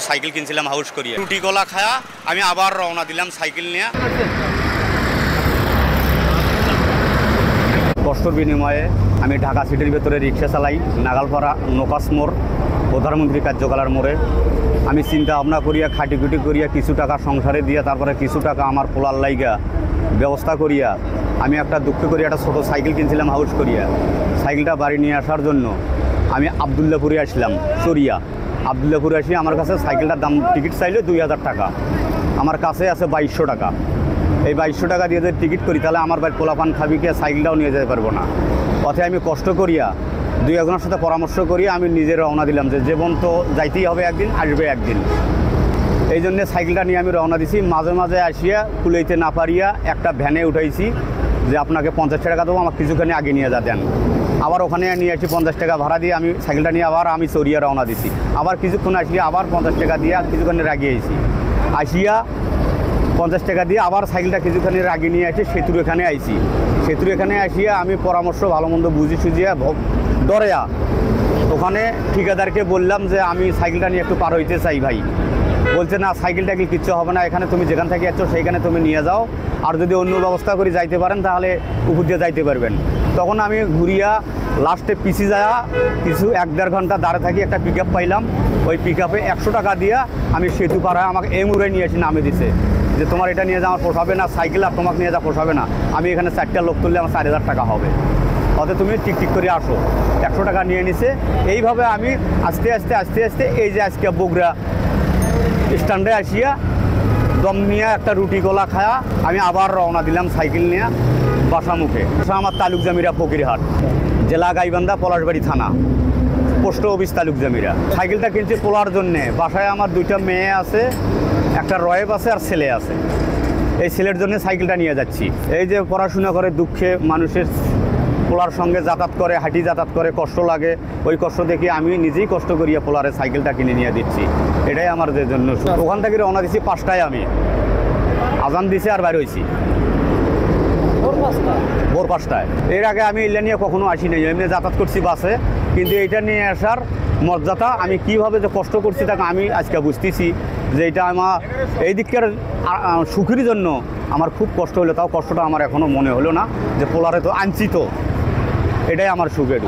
Cycle কিনছিলাম house করিয়া, রুটি কলা খায়া আমি আবার রওনা দিলাম সাইকেল নিয়ে। কষ্টর বিনিময়ে আমি ঢাকা সিটির ভেতরে রিক্সা চালাই, নাগালপাড়া নকাশ মোড়, প্রধানমন্ত্রী কার্যালয়ের মোড়ে। আমি চিন্তা ভাবনা করিয়া খাটিকুটি করিয়া কিছু টাকা সংসারে দিয়া, তারপরে কিছু টাকা আমার পোলার লাইগা ব্যবস্থা করিয়া আমি একটা দুঃখ করিয়া একটা ছোটো সাইকেল কিনছিলাম হাউস করিয়া। সাইকেলটা বাড়ি নিয়ে আসার জন্য আমি আবদুল্লাপুরে আসলাম, চরিয়া আবদুল্লাপুরে আসি। আমার কাছে সাইকেলটার দাম টিকিট চাইলে 2000 টাকা, আমার কাছে আছে 2200 টাকা। এই 2200 টাকা দিয়ে যদি টিকিট করি তাহলে আমার বাড়ির পোলাপান খাবিকে সাইকেলটাও নিয়ে যেতে পারবো না। পথে আমি কষ্ট করিয়া 2-1 সাথে পরামর্শ করিয়া আমি নিজে রওনা দিলাম যে জীবন তো যাইতেই হবে, একদিন আসবে একদিন। এই জন্যে সাইকেলটা নিয়ে আমি রওনা দিছি। মাঝে মাঝে আসিয়া কুলাইতে না পারিয়া একটা ভ্যানে উঠাইছি যে আপনাকে 50 টাকা দেবো, আমাকে কিছুখানি আগে নিয়ে যা দেন। আবার ওখানে নিয়ে আসি 50 টাকা ভাড়া দিয়ে আমি সাইকেলটা নিয়ে আবার আমি চরিয়া রওনা দিছি। আবার কিছুক্ষণ আসিয়া আবার 50 টাকা দিয়ে কিছুখানি রাগিয়েছি, আসিয়া 50 টাকা দিয়ে আবার সাইকেলটা কিছুখানি রাগিয়ে নিয়ে আসি সেতুর এখানে আইছি। সেতুর এখানে আসিয়া আমি পরামর্শ ভালো মন্দ বুঝি সুঝিয়া ডরেয়া ওখানে ঠিকাদারকে বললাম যে আমি সাইকেলটা নিয়ে একটু পার হইতে চাই ভাই। বলছে না, সাইকেলটা কি কিচ্ছু হবে না, এখানে তুমি যেখান থেকে যাচ্ছ সেইখানে তুমি নিয়ে যাও, আর যদি অন্য ব্যবস্থা করে যাইতে পারেন তাহলে উপর দিয়ে যাইতে পারবেন। তখন আমি ঘুরিয়া লাস্টে পিছি যাওয়া কিছু 1-1.5 ঘন্টা দাঁড়ে থাকি, একটা পিক আপ পাইলাম। ওই পিক আপে 100 টাকা দিয়া আমি সেতু পাড়ায় আমাকে এই মুড়ে নিয়ে এসে নামে দিছে যে তোমার এটা নিয়ে যাওয়া পোষাবে না, সাইকেল আর তোমাকে নিয়ে যাওয়া পোষাবে না। আমি এখানে 4টা লোক তুললে আমার 4000 টাকা হবে, অতএব তুমি টিকটিক করে আসো। 100 টাকা নিয়ে নিছে। এইভাবে আমি আস্তে আস্তে আস্তে আস্তে এই যে আজকে বগুড়া স্ট্যান্ডে আসিয়া দম নিয়ে একটা রুটি গোলা খায়া আমি আবার রওনা দিলাম সাইকেল নিয়ে বাসামুখে। আমার তালুক জামিরা ফকিরহাট, জেলা গাইবান্ধা, পলাশবাড়ি থানা, পোস্ট অফিস তালুক জামিরা। সাইকেলটা কিনছি পোলার জন্যে। বাসায় আমার 2টা মেয়ে আছে, একটা রয়েব আছে আর ছেলে আছে। এই ছেলের জন্য সাইকেলটা নিয়ে যাচ্ছি। এই যে পড়াশোনা করে দুঃখে মানুষের পোলার সঙ্গে যাতায়াত করে, হাঁটি যাতায়াত করে, কষ্ট লাগে। ওই কষ্ট দেখে আমি নিজেই কষ্ট করিয়া পোলারে সাইকেলটা কিনে নিয়ে দিচ্ছি। এটাই আমার জন্য। ওখান থেকে রওনা দিচ্ছি 5টায়, আমি আজান দিছি আর বাইরে হয়েছি ভোর 5টায়। এর আগে আমি এটা নিয়ে কখনো আসি নাই, এমনি যাতায়াত করছি বাসে। কিন্তু এটা নিয়ে আসার মর্যাদা আমি কীভাবে যে কষ্ট করছি তাকে আমি আজকে বুঝতেছি যে এটা আমার এই দিককার সুখের জন্য আমার খুব কষ্ট হলো। তাও কষ্টটা আমার এখনও মনে হলো না যে পোলারে তো আনছি, তো এটাই আমার সুখের।